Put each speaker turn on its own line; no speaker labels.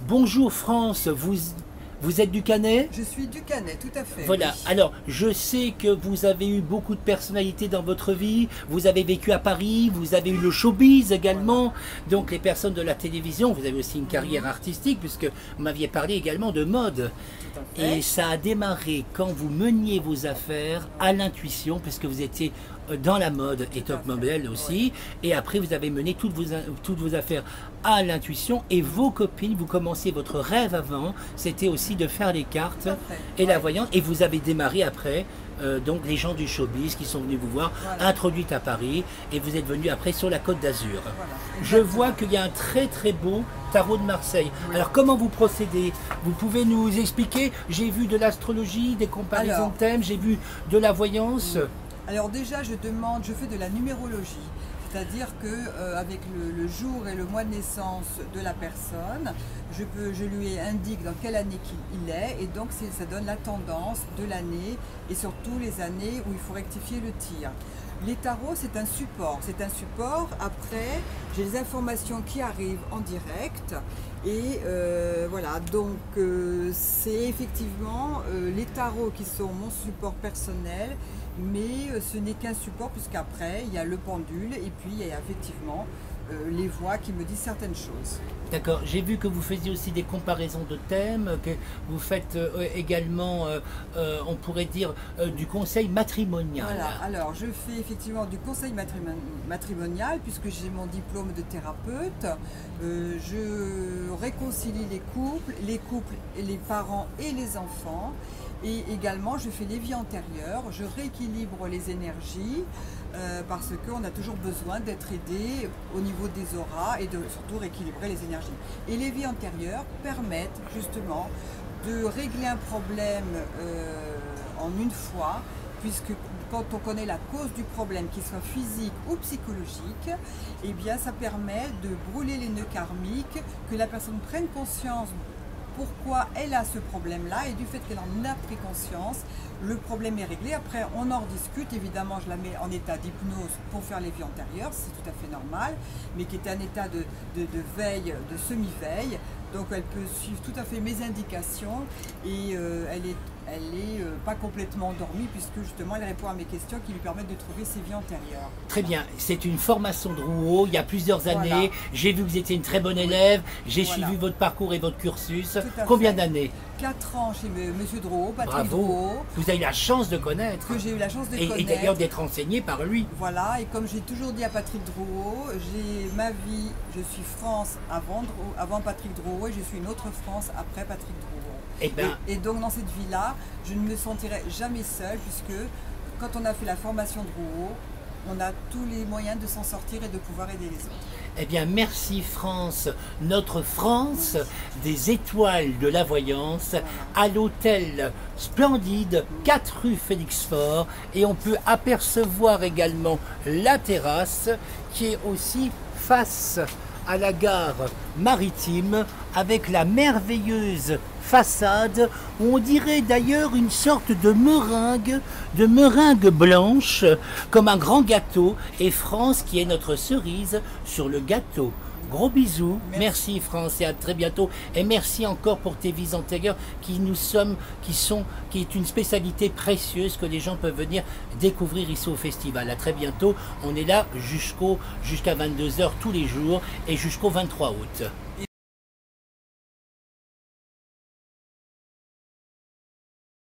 Bonjour France, vous êtes du Canet?
Je suis du Canet, tout à fait.
Voilà,
Oui.
alors je sais que vous avez eu beaucoup de personnalités dans votre vie, vous avez vécu à Paris, vous avez eu le showbiz également, donc les personnes de la télévision, vous avez aussi une carrière artistique puisque vous m'aviez parlé également de mode.
Tout à fait.
Et ça a démarré quand vous meniez vos affaires à l'intuition, puisque vous étiez dans la mode et top model aussi, et après vous avez mené toutes vos affaires à l'intuition, et vos copines, vous commenciez votre rêve avant, c'était aussi de faire les cartes
Tout à fait.
et la voyance, et vous avez démarré après, donc les gens du showbiz qui sont venus vous voir,
Voilà.
introduite à Paris, et vous êtes venu après sur la Côte d'Azur.
Voilà,
Je
exactement.
vois qu'il y a un très très beau tarot de Marseille.
Oui.
Alors comment vous procédez? Vous pouvez nous expliquer? J'ai vu de l'astrologie, des comparaisons
Alors.
de thèmes, j'ai vu de la voyance.
Alors déjà, je fais de la numérologie. C'est-à-dire que avec le jour et le mois de naissance de la personne, je lui indique dans quelle année il est, et donc ça donne la tendance de l'année et surtout les années où il faut rectifier le tir. Les tarots, c'est un support. C'est un support. Après, j'ai les informations qui arrivent en direct. Et voilà, donc c'est effectivement les tarots qui sont mon support personnel, mais ce n'est qu'un support puisqu'après, il y a le pendule et puis il y a effectivement les voix qui me disent certaines choses.
D'accord, j'ai vu que vous faisiez aussi des comparaisons de thèmes, que vous faites également, on pourrait dire, du conseil matrimonial.
Voilà, alors je fais effectivement du conseil matrimonial puisque j'ai mon diplôme de thérapeute. Je réconcilie les couples et les parents et les enfants. Et également, je fais les vies antérieures, je rééquilibre les énergies parce qu'on a toujours besoin d'être aidé au niveau des auras et de surtout rééquilibrer les énergies. Et les vies antérieures permettent justement de régler un problème en une fois, puisque quand on connaît la cause du problème, qu'il soit physique ou psychologique, eh bien ça permet de brûler les nœuds karmiques, que la personne prenne conscience pourquoi elle a ce problème-là, et du fait qu'elle en a pris conscience, le problème est réglé. Après, on en rediscute. Évidemment, je la mets en état d'hypnose pour faire les vies antérieures, c'est tout à fait normal, mais qui est un état de veille, de semi-veille. Donc, elle peut suivre tout à fait mes indications et elle est pas complètement endormie puisque justement elle répond à mes questions qui lui permettent de trouver ses vies antérieures.
Très bien, c'est une formation de Rouault, il y a plusieurs années.
Voilà.
J'ai vu que vous étiez une très bonne élève, j'ai
Voilà.
suivi votre parcours et votre cursus.
Tout à
Combien
fait.
d'années?
4 ans chez Monsieur Drouot, Patrick
Bravo,
Drouot,
vous avez la chance de connaître.
que j'ai eu la chance de
Et
connaître.
d'ailleurs d'être enseigné par lui.
Voilà, et comme j'ai toujours dit à Patrick Drouot, j'ai ma vie, je suis France avant Patrick Drouot, et je suis une autre France après Patrick Drouot.
Eh ben,
Et donc dans cette vie-là, je ne me sentirai jamais seule, puisque quand on a fait la formation Drouot, on a tous les moyens de s'en sortir et de pouvoir aider les autres.
eh bien, merci France, notre France des étoiles de la voyance, à l'hôtel splendide 4 rue Félix Faure, et on peut apercevoir également la terrasse qui est aussi face à la gare maritime avec la merveilleuse façade où on dirait d'ailleurs une sorte de meringue blanche comme un grand gâteau, et France qui est notre cerise sur le gâteau. Gros bisous, merci France et à très bientôt, et merci encore pour tes vies antérieures qui est une spécialité précieuse que les gens peuvent venir découvrir ici au festival. À très bientôt, on est là jusqu'à 22 h tous les jours et jusqu'au 23 août.